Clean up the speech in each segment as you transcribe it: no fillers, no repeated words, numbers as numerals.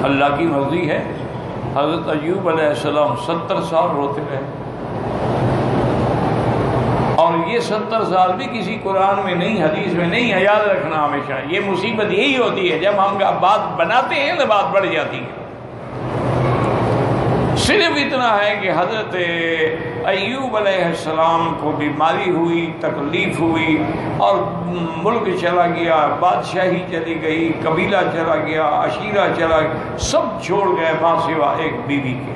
اللہ کی مرضی ہے۔ حضرت ایوب علیہ السلام 70 سال روتے رہے، اور یہ 70 سال بھی کسی قرآن میں نہیں، حدیث میں نہیں ہے، یاد رکھنا ہمیشہ۔ یہ مصیبت یہی ہوتی ہے، جب ہم بات بناتے ہیں تو بات بڑھ جاتی ہے۔ صرف اتنا ہے کہ حضرت ایوب علیہ السلام کو بیماری ہوئی، تکلیف ہوئی، اور ملک چلا گیا، بادشاہی چلی گئی، قبیلہ چلا گیا، عشیرہ چلا گیا، سب چھوڑ گئے ماں سوا ایک بیوی کے۔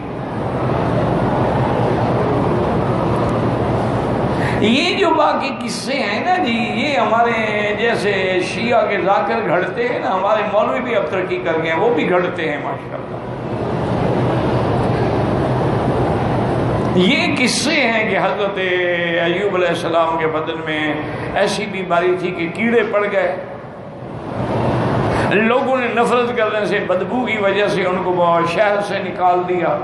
یہ جو باقی قصے ہیں نا جی، یہ ہمارے جیسے شیعہ کے ذاکر گھڑتے ہیں نا، ہمارے مولوی بھی اب ترقی کر گئے ہیں، وہ بھی گھڑتے ہیں ماشاءاللہ۔ یہ قصے ہیں کہ حضرت ایوب علیہ السلام کے بدن میں ایسی بیماری تھی کہ کیڑے پڑ گئے، لوگوں نے نفرت کرنے سے، بدبو کی وجہ سے ان کو شہر سے نکال دیا،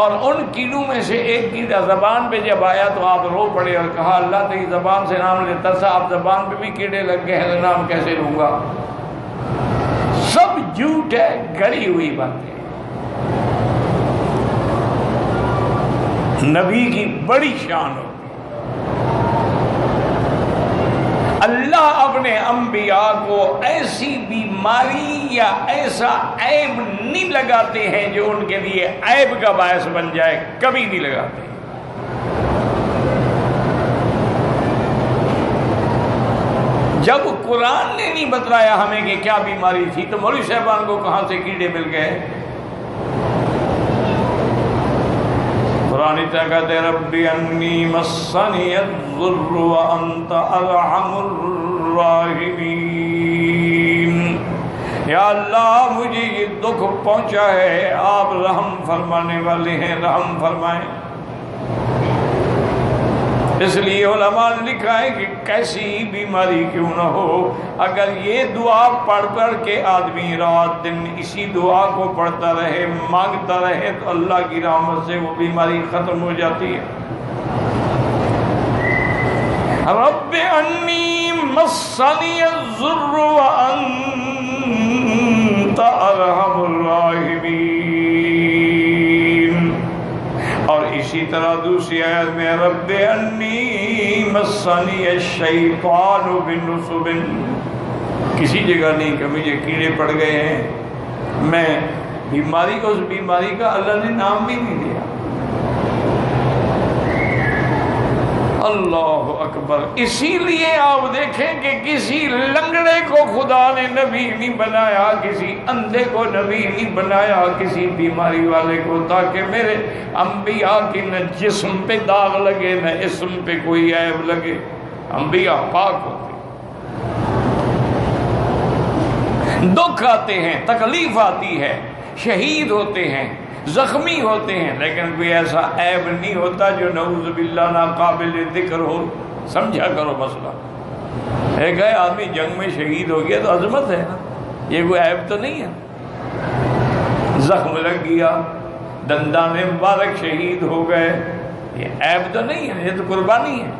اور ان کیڑوں میں سے ایک کیڑا زبان پہ جب آیا تو آپ رو پڑے اور کہا اللہ تیری زبان سے نام لیتا تھا، اب زبان پہ بھی کیڑے لگ گئے ہیں، نام کیسے لوں گا؟ سب جھوٹ ہے، گڑی ہوئی باتیں۔ نبی کی بڑی شان ہوتی، اللہ اپنے انبیاء کو ایسی بیماری یا ایسا عیب نہیں لگاتے ہیں جو ان کے لیے عیب کا باعث بن جائے، کبھی نہیں لگاتے۔ جب قرآن نے نہیں بتلایا ہمیں کہ کیا بیماری تھی تو مولوی صاحبان کو کہاں سے کیڑے مل گئے؟ قرآن کہتے ربی انی مسنی الضر وانت ارحم الراحمین، یا اللہ مجھے یہ دکھ پہنچا ہے، آپ رحم فرمانے والے ہیں، رحم فرمائیں۔ اس لیے علماء نے لکھا ہے کہ کیسی بیماری کیوں نہ ہو، اگر یہ دعا پڑھ پڑھ کے آدمی رات دن اسی دعا کو پڑھتا رہے، مانگتا رہے، تو اللہ کی رحمت سے وہ بیماری ختم ہو جاتی ہے۔ رب انی مسنی الضر وانت ارحم الراحمین، اور اسی طرح دوسری آیت میں رب انی مسنی الشیطان بنصب، کسی جگہ نہیں کہ مجھے کیڑے پڑ گئے ہیں، میں بیماری کو، اس بیماری کا اللہ نے نام بھی نہیں دیا۔ اللہ اکبر۔ اسی لیے آپ دیکھیں کہ کسی لنگڑے کو خدا نے نبی نہیں بنایا، کسی اندھے کو نبی نہیں بنایا، کسی بیماری والے کو، تاکہ میرے انبیاء کی نہ جسم پہ داغ لگے نہ اسم پہ کوئی عیب لگے، انبیاء پاک ہوتے۔ دکھ آتے ہیں، تکلیف آتی ہے، شہید ہوتے ہیں، زخمی ہوتے ہیں، لیکن کوئی ایسا عیب نہیں ہوتا جو نعوذ باللہ ناقابل ذکر ہو۔ سمجھا کرو مسئلہ۔ ایک ہے آدمی جنگ میں شہید ہو گیا تو عظمت ہے نا، یہ کوئی عیب تو نہیں ہے۔ زخم لگ گیا، دندان مبارک شہید ہو گئے، یہ عیب تو نہیں ہے، یہ تو قربانی ہے۔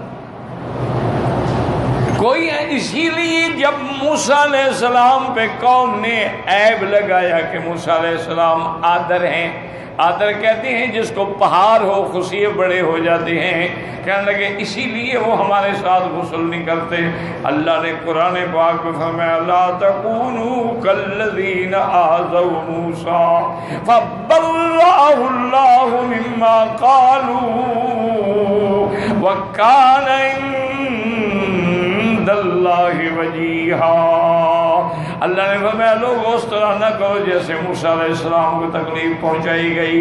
کوئی ہے، اسی لیے جب موسیٰ علیہ السلام پہ قوم نے عیب لگایا کہ موسیٰ علیہ السلام آدر ہیں، آدر کہتے ہیں جس کو پہاڑ ہو، خصیے بڑے ہو جاتے ہیں، کہنے لگے اسی لیے وہ ہمارے ساتھ غسل نہیں کرتے۔ اللہ نے قرآن پاک میں فرمایا لا تکونوا کالذین آذوا موسیٰ فبرأہ اللہ مما قالوا وکان عند اللہ وجیہا۔ اللہ نے فرمایا لوگ اس طرح نہ کرو جیسے موسیٰ علیہ السلام کو تکلیف پہنچائی گئی،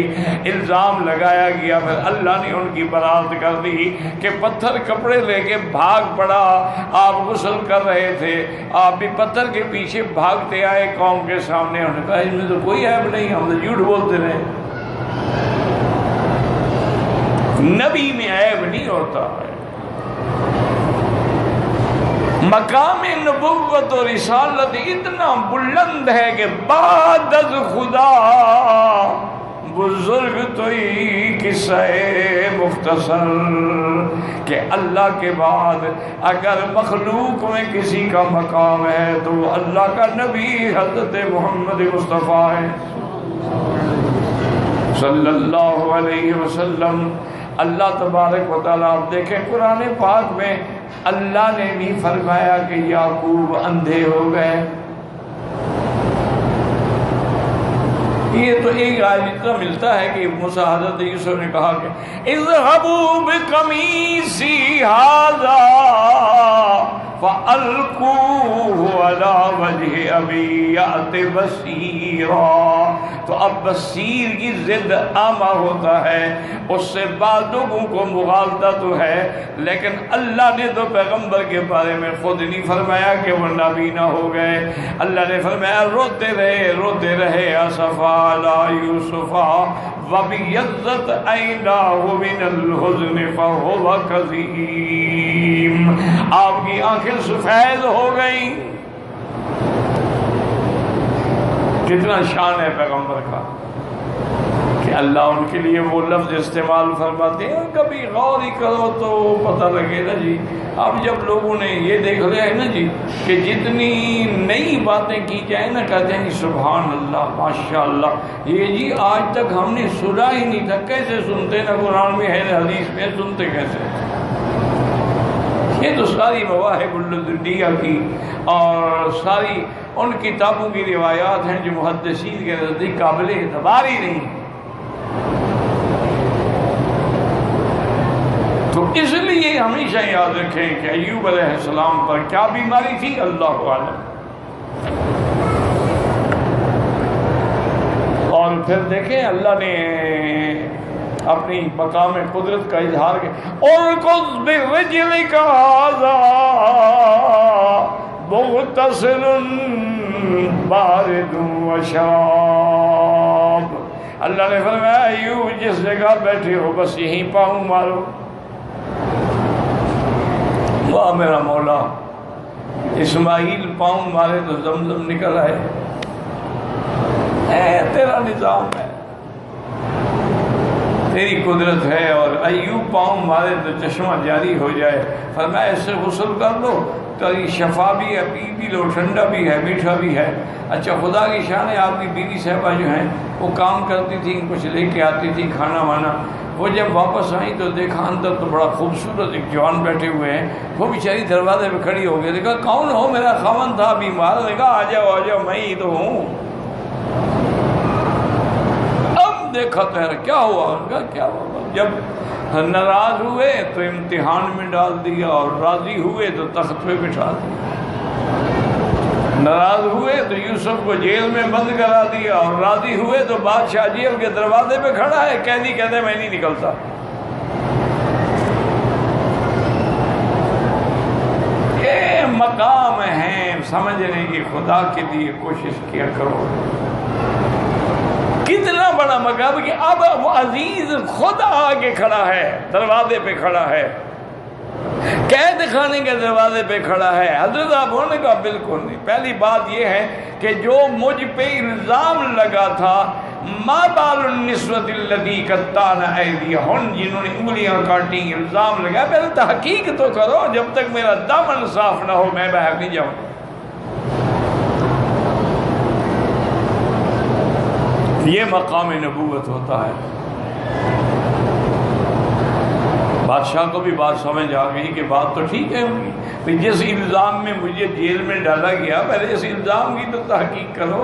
الزام لگایا گیا، پھر اللہ نے ان کی برات کر دی کہ پتھر کپڑے لے کے بھاگ پڑا، آپ غسل کر رہے تھے، آپ بھی پتھر کے پیچھے بھاگتے آئے قوم کے سامنے، انہوں نے کہا اس میں تو کوئی عیب نہیں، ہم تو جھوٹ بولتے رہے۔ نبی میں عیب نہیں ہوتا ہے، مقام نبوت و رسالت اتنا بلند ہے کہ بعد از خدا بزرگ تو ہی قصہ مختصر کہ اللہ کے بعد اگر مخلوق میں کسی کا مقام ہے تو اللہ کا نبی حضرت محمد مصطفیٰ ہے صلی اللہ علیہ وسلم۔ اللہ تبارک و تعالیٰ آپ دیکھیں قرآن پاک میں اللہ نے نہیں فرمایا کہ یعقوب اندھے ہو گئے۔ یہ تو ایک اتنا ملتا ہے کہ موسیٰ حضرت یوسف نے کہا کہ اذهبوا بقمیصی ھذا فألقوه على وجه ابی یأت بصیرا۔ تو اب بصیر کی ضد عامہ ہوتا ہے، اس سے بعض لوگوں کو مغالطہ تو ہے، لیکن اللہ نے تو پیغمبر کے بارے میں خود نہیں فرمایا کہ وہ نابینا ہو گئے۔ اللہ نے فرمایا روتے رہے اسفا علی یوسف وابیضت عیناہ من الحزن فہو کظیم۔ آپ کی آنکھیں سفید ہو گئیں۔ کتنا شان ہے پیغمبر کا کہ اللہ ان کے لیے وہ لفظ استعمال فرماتے ہیں۔ کبھی غور ہی کرو تو پتہ لگے نا جی، اب جب لوگوں نے یہ دیکھ لیا ہے نا جی کہ جتنی نئی باتیں کی جائیں نا کہتے ہیں سبحان اللہ ماشاء اللہ، یہ جی آج تک ہم نے سنا ہی نہیں تھا، کیسے سنتے نا قرآن میں ہے حدیث میں، سنتے کیسے؟ یہ تو ساری مواہب اللدنیہ کی اور ساری ان کتابوں کی روایات ہیں جو محدثین کے نزدیک قابل اعتبار ہی نہیں۔ تو اس لیے ہمیشہ یاد رکھیں کہ ایوب علیہ السلام پر کیا بیماری تھی اللہ عالم۔ اور پھر دیکھیں اللہ نے اپنی مقام قدرت کا اظہار کیا، ارکض برجلک ھذا مغتسل بارد وشراب۔ اللہ نے فرمایا ایوب جس جگہ بیٹھے ہو بس یہیں پاؤں مارو۔ واہ میرا مولا، اسماعیل پاؤں مارے تو زمزم نکل آئے، تیرا نظام ہے، تیری قدرت ہے، اور ایوب پاؤں مارے تو چشمہ جاری ہو جائے۔ فرمایا اس سے غسل کر لو، تیری شفا بھی ہے، پی بھی لو، ٹھنڈا بھی ہے، میٹھا بھی ہے۔ اچھا خدا کی شان ہے، آپ کی بیوی صاحبہ جو ہیں وہ کام کرتی تھی، کچھ لے کے آتی تھی کھانا وانا، وہ جب واپس آئیں تو دیکھا اندر تو بڑا خوبصورت ایک جوان بیٹھے ہوئے ہیں، وہ بیچاری دروازے پہ کھڑی ہو گئی، دیکھا کون ہو؟ میرا خاوند تھا بیمار، نے کہا آ جاؤ میں ہی تو ہوں۔ دیکھا تو ہے کیا ہوا؟ ان کا کیا ہوا؟ جب ناراض ہوئے تو امتحان میں ڈال دیا، اور راضی ہوئے تو تخت پہ بٹھا دیا۔ ناراض ہوئے تو یوسف کو جیل میں بند کرا دیا، اور راضی ہوئے تو بادشاہ جیل کے دروازے پہ کھڑا ہے، قیدی کہتے میں نہیں نکلتا۔ یہ مقام ہے سمجھنے کی، خدا کے لیے کوشش کیا کرو۔ کتنا بڑا مقام کہ اب وہ عزیز خود آگے کھڑا ہے، دروازے پہ کھڑا ہے، قید خانے کے دروازے پہ کھڑا ہے۔ حضرت آپ ہونے کا بالکل نہیں۔ پہلی بات یہ ہے کہ جو مجھ پہ الزام لگا تھا، ما بال النسوۃ اللتی قطعن ایدیہن، جنہوں نے انگلیاں کاٹی، الزام لگا، پہلے تحقیق تو کرو، جب تک میرا دامن صاف نہ ہو میں باہر نہیں جاؤں۔ یہ مقام نبوت ہوتا ہے۔ بادشاہ کو بھی بات سمجھ آ گئی کہ بات تو ٹھیک ہے ان کی، جس الزام میں مجھے جیل میں ڈالا گیا پہلے اس الزام کی تو تحقیق کرو۔